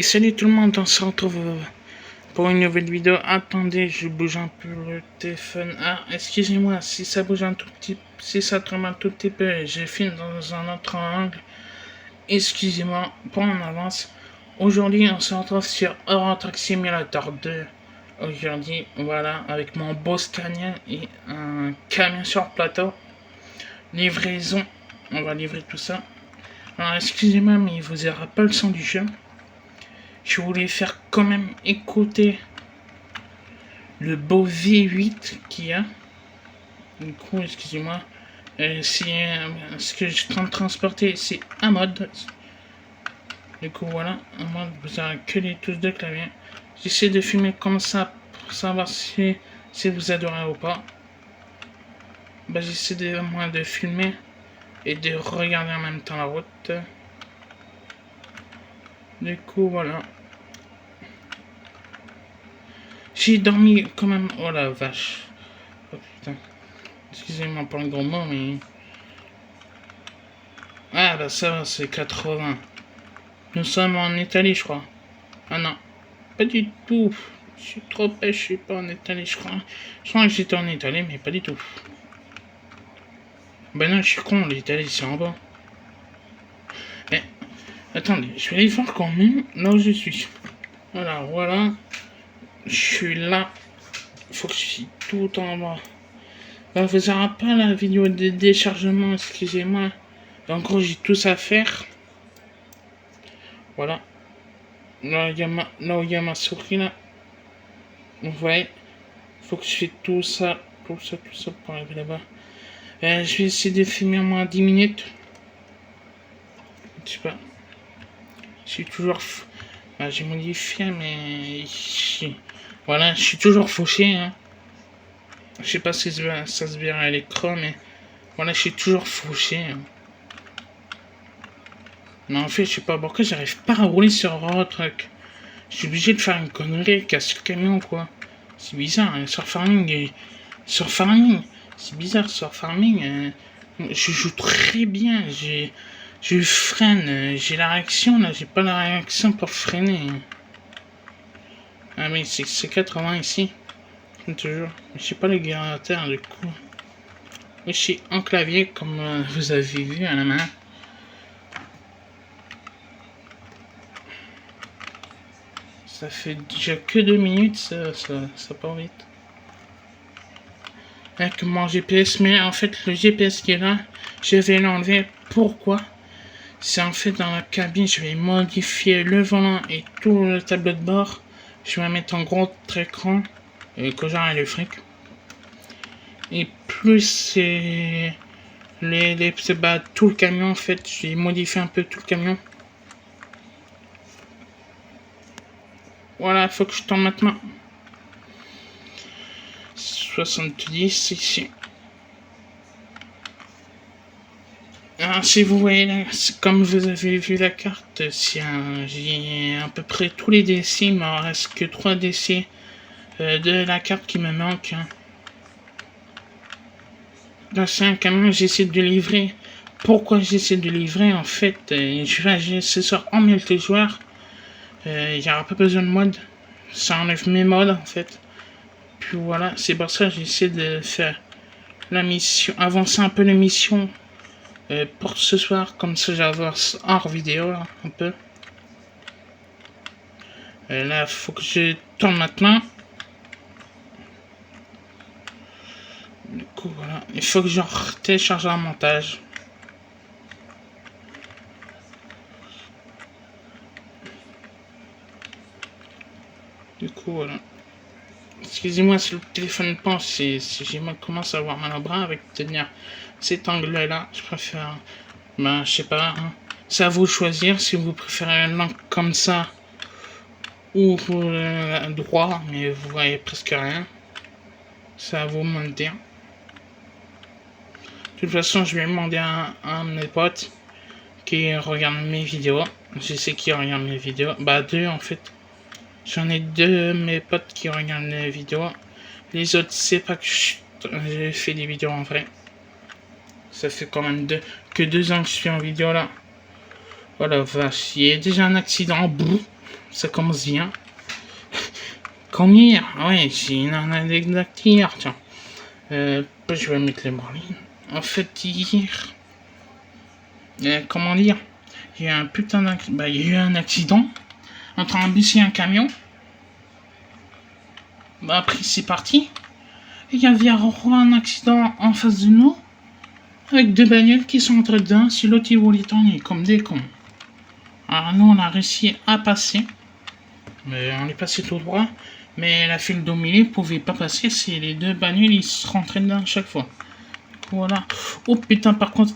Et salut tout le monde, on se retrouve pour une nouvelle vidéo. Attendez, je bouge un peu le téléphone. Ah, excusez-moi, si ça bouge un tout petit, si ça tremble un tout petit peu, je filme dans un autre angle. Excusez-moi, pour en avance. Aujourd'hui, on se retrouve sur Euro Truck Simulator 2. Aujourd'hui, voilà, avec mon beau Scania et un camion sur le plateau. Livraison, on va livrer tout ça. Alors, excusez-moi, mais il vous aura pas le son du jeu. Je voulais faire quand même écouter le beau V8 qu'il y a. Du coup, excusez-moi. Ce que je suis en train de transporter, c'est un mode. Du coup, voilà. Un mode, vous avez que les touches de clavier. J'essaie de filmer comme ça pour savoir si vous adorez ou pas. Bah, j'essaie de filmer et de regarder en même temps la route. Du coup, voilà. J'ai dormi quand même. Oh la vache. Oh putain. Excusez-moi pour le gros mot, mais. Ah bah ça va, c'est 80. Nous sommes en Italie, je crois. Ah non. Pas du tout. Je suis trop pêche, je suis pas en Italie, je crois. Je crois que j'étais en Italie, mais pas du tout. Bah non, je suis con, l'Italie c'est en bas. Mais. Attendez, je vais aller voir quand même là où je suis. Voilà, voilà. Je suis là. Il faut que je suis tout en bas. Bah, vous n'aurez pas la vidéo de déchargement, excusez-moi. En gros, j'ai tout ça à faire. Voilà. Là, où il y a ma souris, là. Vous voyez. Il faut que je fasse tout ça pour arriver là-bas. Je vais essayer de filmer au moins 10 minutes. Je sais pas. Je suis toujours... j'ai modifié, mais... Voilà, je suis toujours fauché, hein. Je sais pas si ça se verra à l'écran, mais... Voilà, je suis toujours fauché, hein. Mais en fait, je sais pas pourquoi j'arrive pas à rouler sur Euro Truck. Je suis obligé de faire une connerie, casser le camion, quoi. C'est bizarre, hein. Sur Farming, c'est bizarre, sur Farming, je joue très bien, je freine, j'ai la réaction, là, j'ai pas la réaction pour freiner. Ah mais c'est 80 ici, toujours, mais j'ai pas le guérateur, du coup. Je suis en clavier, comme vous avez vu à la main. Ça fait déjà que 2 minutes, ça part vite. Avec mon GPS, mais en fait le GPS qui est là, je vais l'enlever. Pourquoi? C'est en fait dans la cabine, je vais modifier le volant et tout le tableau de bord. Je vais mettre en gros écran et que j'arrête le fric. Et plus c'est tout le camion en fait, j'ai modifié un peu tout le camion. Voilà, il faut que je tourne maintenant. 70 ici. Alors, si vous voyez là, comme vous avez vu la carte, j'ai à peu près tous les DC, il me reste que 3 DC de la carte qui me manquent. Hein. Là, c'est un camion, j'essaie de livrer. Pourquoi j'essaie de livrer? En fait, je vais agir ce soir en multijoueur. Il n'y aura pas besoin de mode. Ça enlève mes modes en fait. Puis voilà, c'est pour ça que j'essaie de faire la mission, avancer un peu la mission. Pour ce soir, comme ça j'avance hors vidéo là, un peu. Là, faut que je tourne maintenant. Du coup, voilà. Il faut que je télécharge un montage. Du coup, voilà. Excusez-moi si le téléphone pense, si j'ai commence à avoir mal au bras avec tenir cet angle-là, je préfère. Ben, je sais pas. Hein. C'est à vous de choisir si vous préférez un angle comme ça ou droit, mais vous voyez presque rien. C'est à vous de me le dire. De toute façon, je vais demander à un de mes potes qui regarde mes vidéos. Je sais qui regarde mes vidéos. Bah, 2 en fait. J'en ai 2 de mes potes qui regardent les vidéos. Les autres, c'est pas que j'ai fait des vidéos en vrai. Ça fait quand même que 2 ans que je suis en vidéo là. Voilà, vache. Il y a déjà un accident en bout. Ça commence bien. Comme hier, ouais, j'ai une anecdote hier, tiens. Je vais mettre les marlines. En fait, hier, comment dire, il y a eu un putain d'accident. Bah, il y a eu un accident entre un bus et un camion. Bah, après, c'est parti. Et il y avait un accident en face de nous, avec deux bagnoles qui sont entrées dedans, si l'autre il voulait tourner, comme des cons. Alors nous, on a réussi à passer. Mais on est passé tout droit. Mais la file d'au milieu pouvait pas passer si les deux bagnoles ils se rentraient dedans à chaque fois. Voilà. Oh putain, par contre.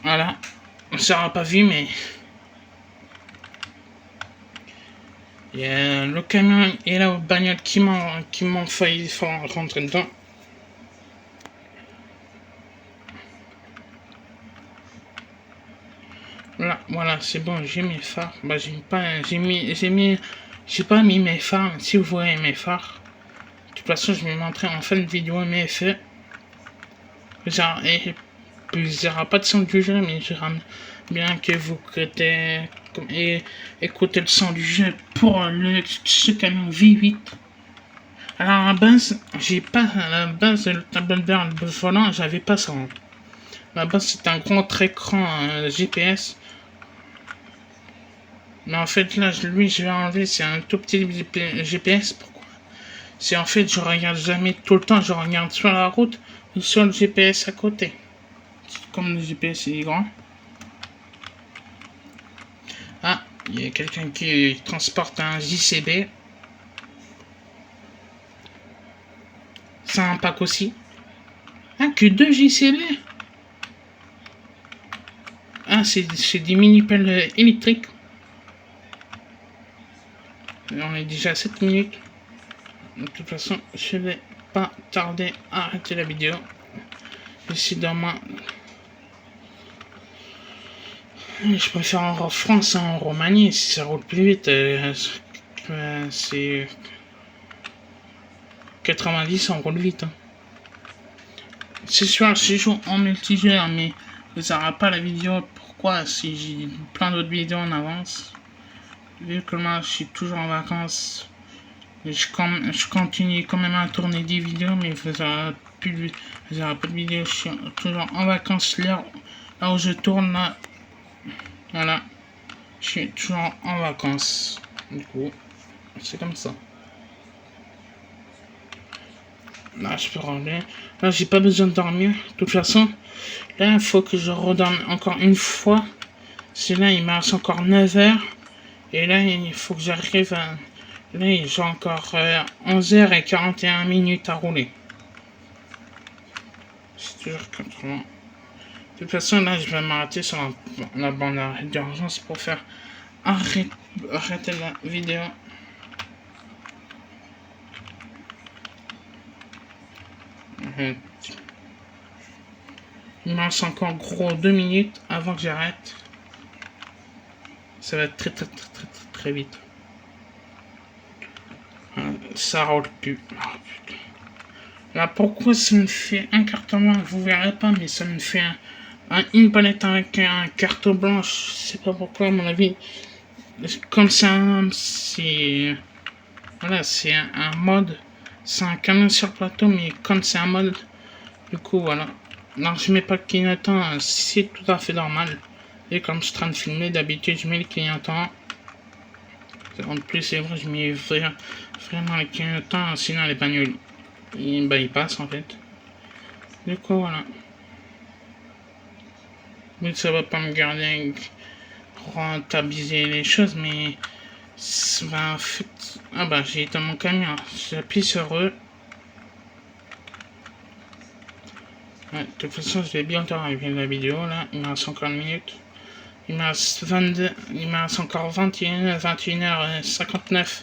Voilà. Ça n'aura pas vu, mais. Il y a le camion et la bagnole qui m'ont failli rentrer dedans. Là, voilà, c'est bon, j'ai mes phares. Bah, j'ai pas mis mes phares. Si vous voyez mes phares, de toute façon, je vais montrer en fin de vidéo mes effets. Genre, et puis, il n'y aura pas de son du jeu, mais j'aimerais bien que vous écoutez le son du jeu pour ce camion V8. Alors, à la base, le tableau vert, le volant, j'avais pas ça. À la base, c'est un grand écran GPS. Mais en fait, là, lui, je vais enlever, c'est un tout petit GPS. Pourquoi? C'est en fait, je regarde jamais tout le temps, je regarde sur la route ou sur le GPS à côté. Comme le GPS est grand. Ah, il y a quelqu'un qui transporte un JCB. Ça un pack aussi. Ah, que 2 JCB. Ah, c'est des mini-pelles électriques. On est déjà à 7 minutes. De toute façon, je vais pas tarder à arrêter la vidéo. Décidément, je préfère en France, en Roumanie, si ça roule plus vite. C'est 90, on roule vite. Hein. C'est sûr, si je joue en multijoueur, mais vous n'aurez pas la vidéo. Pourquoi? Si j'ai plein d'autres vidéos en avance. Vu que moi, je suis toujours en vacances. Je continue quand même à tourner des vidéos, mais vous n'aurez pas de vidéos. Je suis toujours en vacances. Là où je tourne, là, voilà. Je suis toujours en vacances. Du coup, c'est comme ça. Là, je peux rentrer. Là, j'ai pas besoin de dormir. De toute façon, là, il faut que je redorme encore une fois. C'est là, il me reste encore 9 heures. Et là, il faut que j'arrive à... Là, j'ai encore 11h41 minutes à rouler. C'est toujours 80. De toute façon, là, je vais m'arrêter sur la bande d'arrêt d'urgence pour faire arrêter la vidéo. Il me reste encore gros 2 minutes avant que j'arrête. Ça va être très vite. Ça roule plus. Oh, putain. Là, pourquoi ça me fait un carton blanc? Vous verrez pas, mais ça me fait une palette avec un carton blanc. Je sais pas pourquoi, à mon avis. Comme ça, c'est... Voilà, c'est un mode. C'est un camion sur plateau, mais comme c'est un mode, du coup, voilà. Non, je mets pas le clignotant, c'est tout à fait normal. Et comme je suis en train de filmer, d'habitude, je mets le clignotant. En plus, c'est vrai, je mets vraiment le clignotant, sinon les bagnoles, ils passent en fait. Du coup, voilà. Mais ça va pas me garder rentabiliser les choses, mais en fait, ah bah j'ai éteint mon camion. J'appuie sur eux. Ouais, de toute façon, je vais bientôt arriver la vidéo là. Il me reste encore une minute. Il me reste 22, il me reste encore 21h59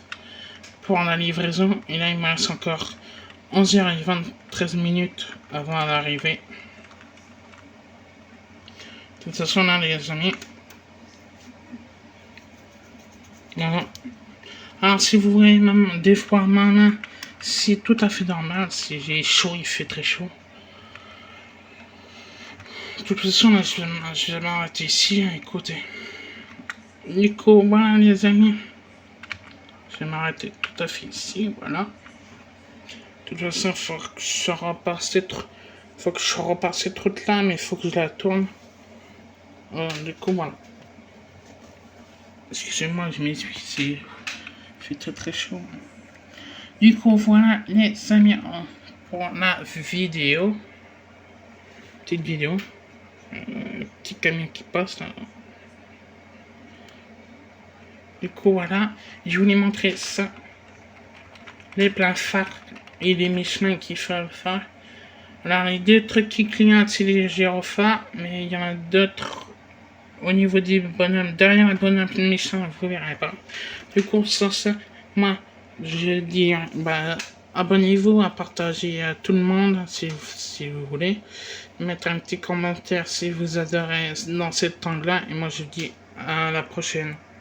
pour la livraison. Et là, il me reste encore 11h23 minutes avant l'arrivée. De toute façon, là, les amis. Voilà. Alors, si vous voyez, même des fois, ma main, c'est tout à fait normal. Si j'ai chaud, il fait très chaud. De toute façon, là, je vais m'arrêter ici. Écoutez. Du coup, voilà, les amis. Je vais m'arrêter tout à fait ici, voilà. De toute façon, faut que je repasse cette route là, mais il faut que je la tourne. Du coup, voilà. Excusez-moi, je m'excuse, il fait très très chaud. Du coup, voilà les amis pour la vidéo. Petite vidéo. Petit camion qui passe là. Du coup, voilà, je voulais montrer ça. Les plans phares et les Michelin qu'il faut faire. Alors, les deux trucs qui clignotent, c'est les gyrophares, mais il y en a d'autres au niveau des bonhommes. Derrière le bonhomme de Michelin, vous verrez pas. Du coup, sur ça, moi, je dis, abonnez-vous, à partager à tout le monde si vous voulez. Mettre un petit commentaire si vous adorez dans cet angle-là. Et moi, je dis à la prochaine.